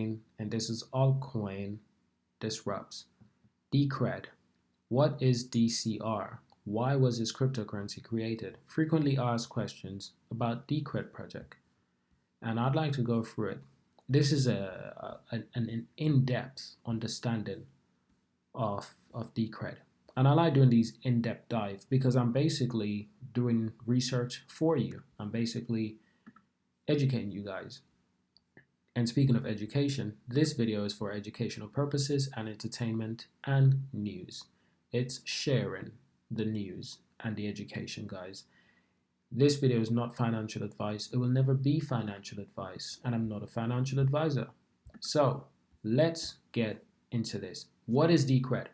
And this is Altcoin Disrupts. Decred. What is DCR? Why was this cryptocurrency created? Frequently asked questions about Decred project. And I'd like to go through it. This is an in-depth understanding of Decred. And I like doing these in-depth dives because I'm basically doing research for you. I'm basically educating you guys. And speaking of education, this video is for educational purposes and entertainment and news. It's sharing the news and the education, guys. This video is not financial advice. It will never be financial advice, and I'm not a financial advisor. So let's get into this. What is Decred?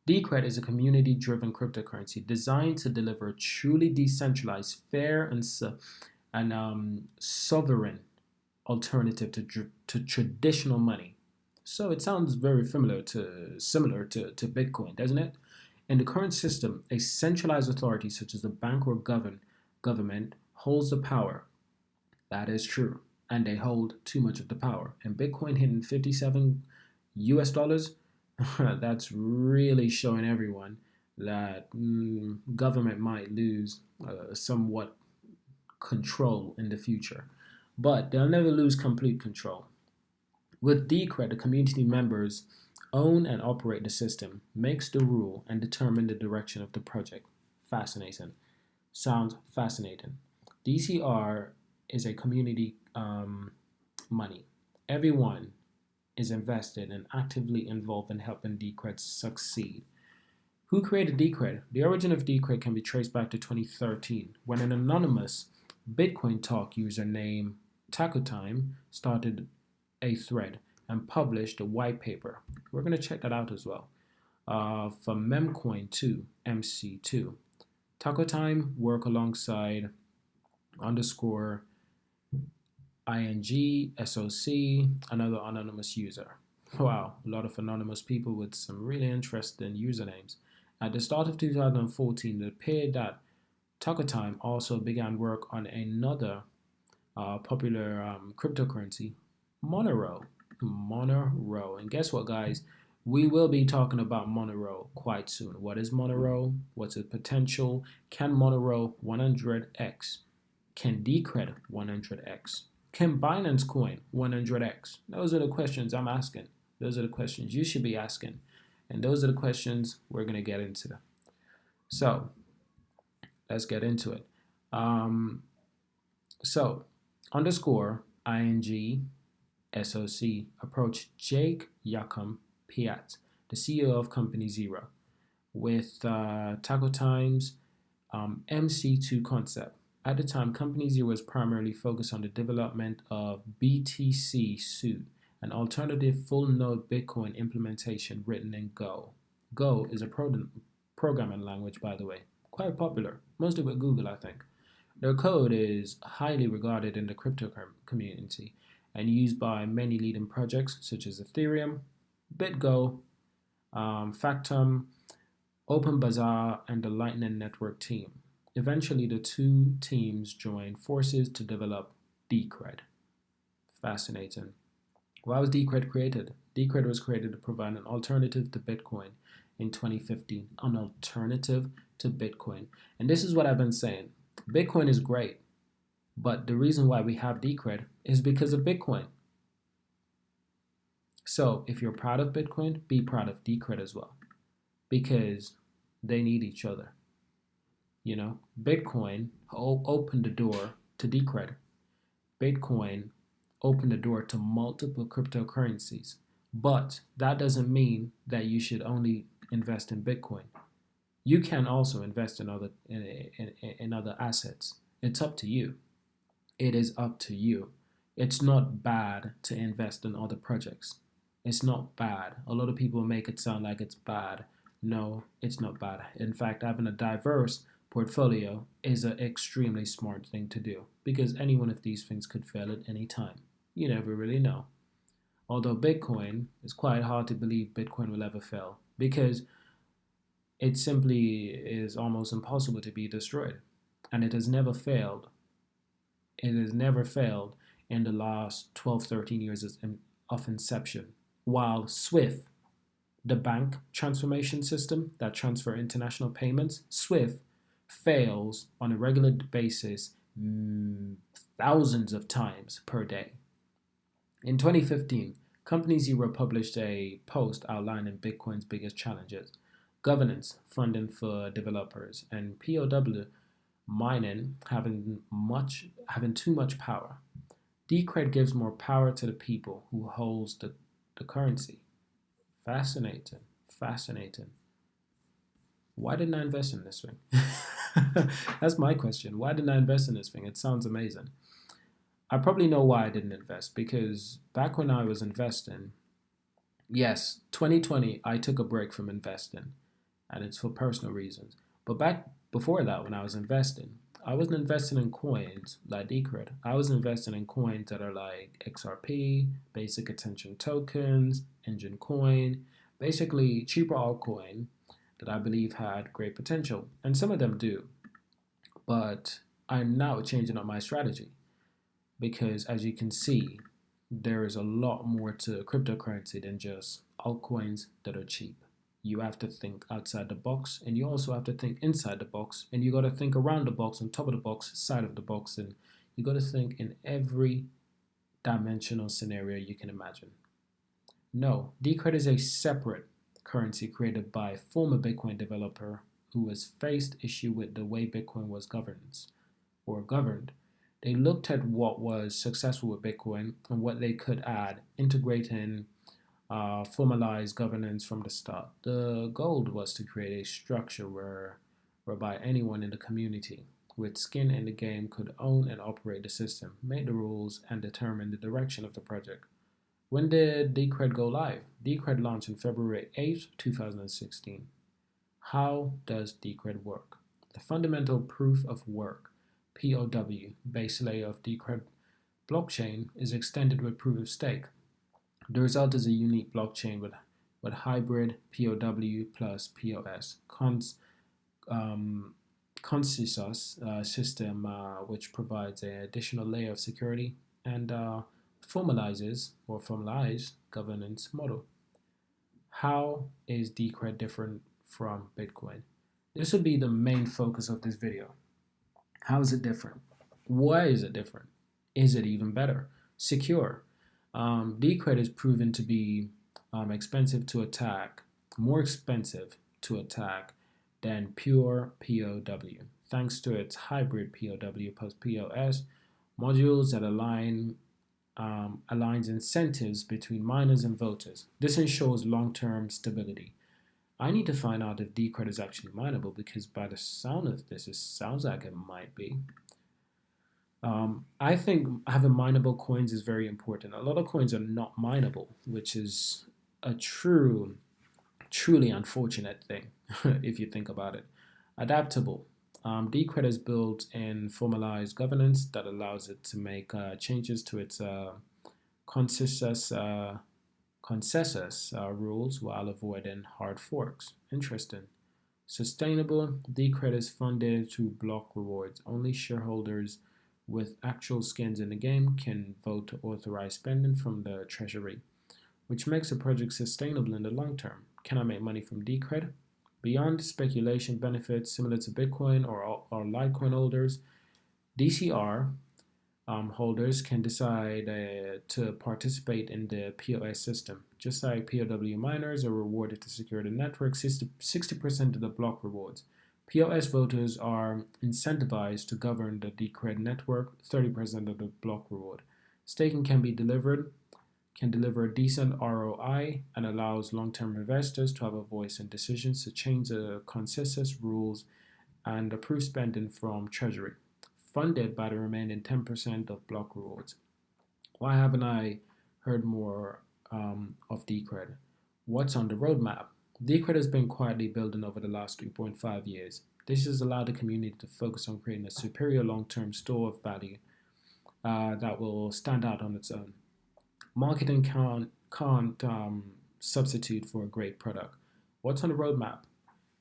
Decred is a community-driven cryptocurrency designed to deliver a truly decentralized, fair, and sovereign alternative to traditional money. So it sounds very similar to Bitcoin, doesn't it? In the current system, a centralized authority such as the bank or government holds the power. That is true, and they hold too much of the power. And Bitcoin hitting 57 US dollars, that's really showing everyone that government might lose somewhat control in the future. But they'll never lose complete control. With Decred, the community members own and operate the system, makes the rule, and determine the direction of the project. Fascinating. Sounds fascinating. DCR is a community money. Everyone is invested and actively involved in helping Decred succeed. Who created Decred? The origin of Decred can be traced back to 2013 when an anonymous Bitcoin Talk user named TacoTime started a thread and published a white paper. We're going to check that out as well. For Memcoin2, MC2. TacoTime work alongside underscore ing SOC, another anonymous user. Wow, a lot of anonymous people with some really interesting usernames. At the start of 2014, it appeared that TacoTime also began work on another popular cryptocurrency, Monero. Monero. And guess what, guys? We will be talking about Monero quite soon. What is Monero? What's its potential? Can Monero 100x? Can Decred 100x? Can Binance Coin 100x? Those are the questions I'm asking. Those are the questions you should be asking. And those are the questions we're going to get into. So, let's get into it. Underscore ing SOC approached Jake Yakam Piat, the CEO of Company Zero, with TacoTime's MC2 concept. At the time, Company Zero was primarily focused on the development of BTC Suite, an alternative full node Bitcoin implementation written in Go. Go is a programming language, by the way, quite popular, mostly with Google, I think. Their code is highly regarded in the crypto community and used by many leading projects such as Ethereum, BitGo, Factom, OpenBazaar, and the Lightning Network team. Eventually, the two teams joined forces to develop Decred. Fascinating. Why was Decred created? Decred was created to provide an alternative to Bitcoin in 2015. An alternative to Bitcoin. And this is what I've been saying. Bitcoin is great, but the reason why we have Decred is because of Bitcoin. So if you're proud of Bitcoin, be proud of Decred as well, because they need each other. You know, Bitcoin opened the door to Decred. Bitcoin opened the door to multiple cryptocurrencies, but that doesn't mean that you should only invest in Bitcoin. You can also invest in other assets. It's up to you. It is up to you. It's not bad to invest in other projects. It's not bad. A lot of people make it sound like it's bad. No, it's not bad. In fact, having a diverse portfolio is an extremely smart thing to do because any one of these things could fail at any time. You never really know. Although Bitcoin, it's quite hard to believe Bitcoin will ever fail because it simply is almost impossible to be destroyed. And it has never failed. It has never failed in the last 12, 13 years of inception, while SWIFT, the bank transformation system that transfer international payments, SWIFT fails on a regular basis, thousands of times per day. In 2015, Company Zero published a post outlining Bitcoin's biggest challenges: governance, funding for developers, and POW mining having too much power. Decred gives more power to the people who holds the currency. Fascinating. Fascinating. Why didn't I invest in this thing? That's my question. Why didn't I invest in this thing? It sounds amazing. I probably know why I didn't invest, because back when I was investing, yes, 2020, I took a break from investing, and it's for personal reasons. But back before that, when I was investing, I wasn't investing in coins like Decred. I was investing in coins that are like XRP, Basic Attention Tokens, Engine Coin, basically cheaper altcoin that I believe had great potential. And some of them do. But I'm now changing up my strategy because, as you can see, there is a lot more to cryptocurrency than just altcoins that are cheap. You have to think outside the box, and you also have to think inside the box, and you got to think around the box, on top of the box, side of the box, and you got to think in every dimensional scenario you can imagine. No, Decred is a separate currency created by a former Bitcoin developer who has faced issue with the way Bitcoin was governed. They looked at what was successful with Bitcoin and what they could add, integrating formalized governance from the start. The goal was to create a structure whereby anyone in the community with skin in the game could own and operate the system, make the rules, and determine the direction of the project. When did Decred go live? Decred launched on February 8th, 2016. How does Decred work? The fundamental proof of work, POW, base layer of Decred blockchain, is extended with proof of stake. The result is a unique blockchain with hybrid POW plus POS consensus system, which provides an additional layer of security and formalized governance model. How is Decred different from Bitcoin? This will be the main focus of this video. How is it different? Why is it different? Is it even better? Secure. Decred is proven to be expensive to attack, more expensive to attack than pure POW, thanks to its hybrid POW plus POS modules that aligns incentives between miners and voters. This ensures long-term stability. I need to find out if Decred is actually mineable, because by the sound of this, it sounds like it might be. I think having mineable coins is very important. A lot of coins are not mineable, which is a truly unfortunate thing if you think about it. Adaptable. Decred is built in formalized governance that allows it to make changes to its consensus rules while avoiding hard forks. Interesting. Sustainable. Decred is funded through block rewards. Only shareholders with actual skins in the game can vote to authorize spending from the treasury, which makes a project sustainable in the long term. Can I make money from Decred? Beyond speculation benefits similar to Bitcoin or Litecoin holders, DCR holders can decide to participate in the POS system. Just like POW miners are rewarded to secure the network 60% of the block rewards. POS voters are incentivized to govern the Decred network 30% of the block reward. Staking can deliver a decent ROI and allows long-term investors to have a voice in decisions to change the consensus rules and approve spending from Treasury, funded by the remaining 10% of block rewards. Why haven't I heard more of Decred? What's on the roadmap? Decred has been quietly building over the last 3.5 years. This has allowed the community to focus on creating a superior long-term store of value that will stand out on its own. Marketing can't substitute for a great product. What's on the roadmap?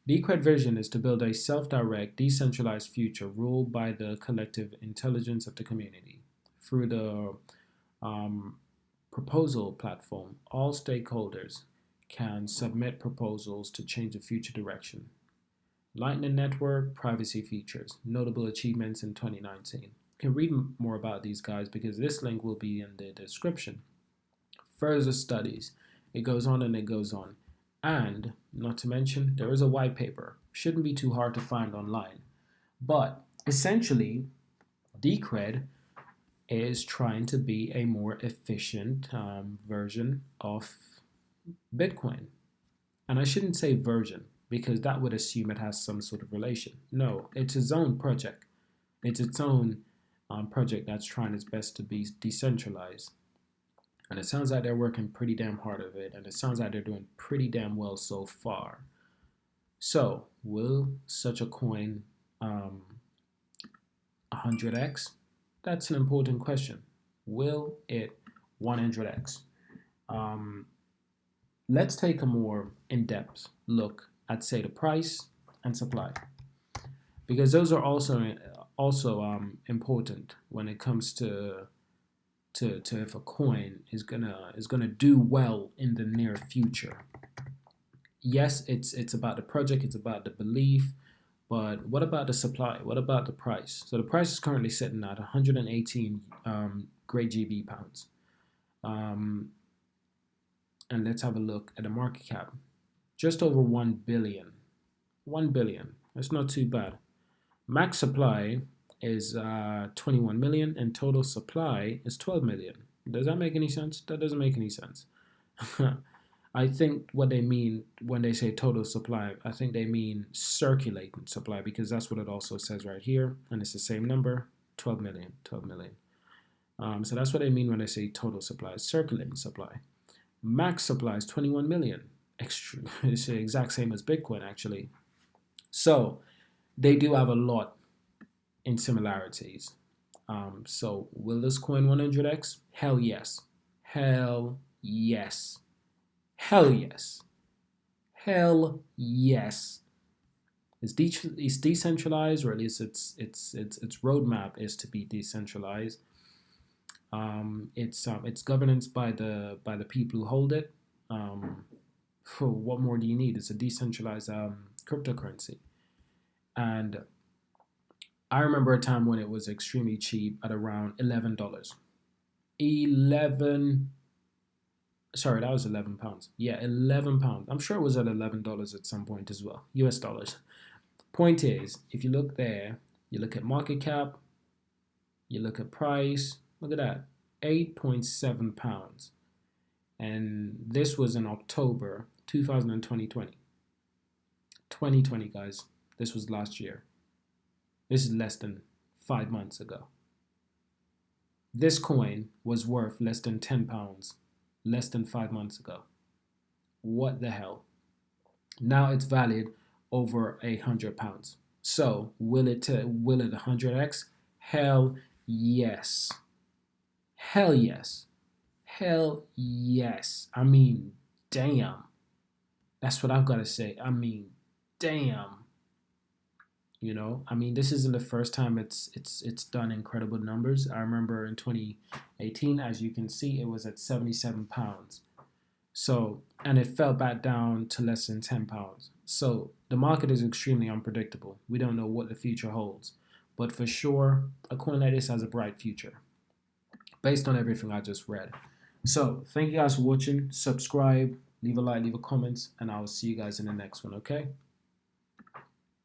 Decred vision is to build a self-direct, decentralized future ruled by the collective intelligence of the community. Through the proposal platform. All stakeholders can submit proposals to change the future direction. Lightning Network privacy features, notable achievements in 2019. You can read more about these guys because this link will be in the description. Further studies, it goes on and it goes on. And not to mention, there is a white paper. Shouldn't be too hard to find online. But essentially, Decred is trying to be a more efficient version of Bitcoin. And I shouldn't say version because that would assume it has some sort of relation. No, it's its own project. It's its own project that's trying its best to be decentralized. And it sounds like they're working pretty damn hard of it, and it sounds like they're doing pretty damn well so far. So, will such a coin 100x? That's an important question. Will it 100x? Let's take a more in-depth look at, say, the price and supply, because those are also important when it comes to if a coin is gonna do well in the near future. Yes, it's about the project, it's about the belief, but what about the supply? What about the price? So the price is currently sitting at 118 great GB pounds. And let's have a look at the market cap. Just over 1 billion. 1 billion. That's not too bad. Max supply is 21 million and total supply is 12 million. Does that make any sense? That doesn't make any sense. I think what they mean when they say total supply, I think they mean circulating supply, because that's what it also says right here, and it's the same number, 12 million, 12 million. So that's what they mean when they say total supply, circulating supply. Max supply is 21 million. It's the exact same as Bitcoin, actually. So they do have a lot in similarities. So will this coin 100x? Hell yes. Hell yes. Hell yes. Hell yes. It's decentralized, or at least its roadmap is to be decentralized. It's governance by the people who hold it. What more do you need? It's a decentralized cryptocurrency, and I remember a time when it was extremely cheap at around $11. Sorry, that was 11 pounds. Yeah, 11 pounds. I'm sure it was at $11 at some point as well. US dollars. Point is, if you look there, you look at market cap, you look at price, look at that, 8.7 pounds. And this was in October 2020. 2020, guys. This was last year. This is less than 5 months ago. This coin was worth less than 10 pounds less than 5 months ago. What the hell? Now it's valued over £100. So will it 100x? Hell yes. Hell yes. Hell yes. I mean, damn. That's what I've got to say. I mean, damn. You know, I mean, this isn't the first time it's done incredible numbers. I remember in 2018, as you can see, it was at 77 pounds. So, and it fell back down to less than 10 pounds. So the market is extremely unpredictable. We don't know what the future holds, but for sure, a coin like this has a bright future based on everything I just read. So thank you guys for watching. Subscribe, leave a like, leave a comment, and I will see you guys in the next one, okay?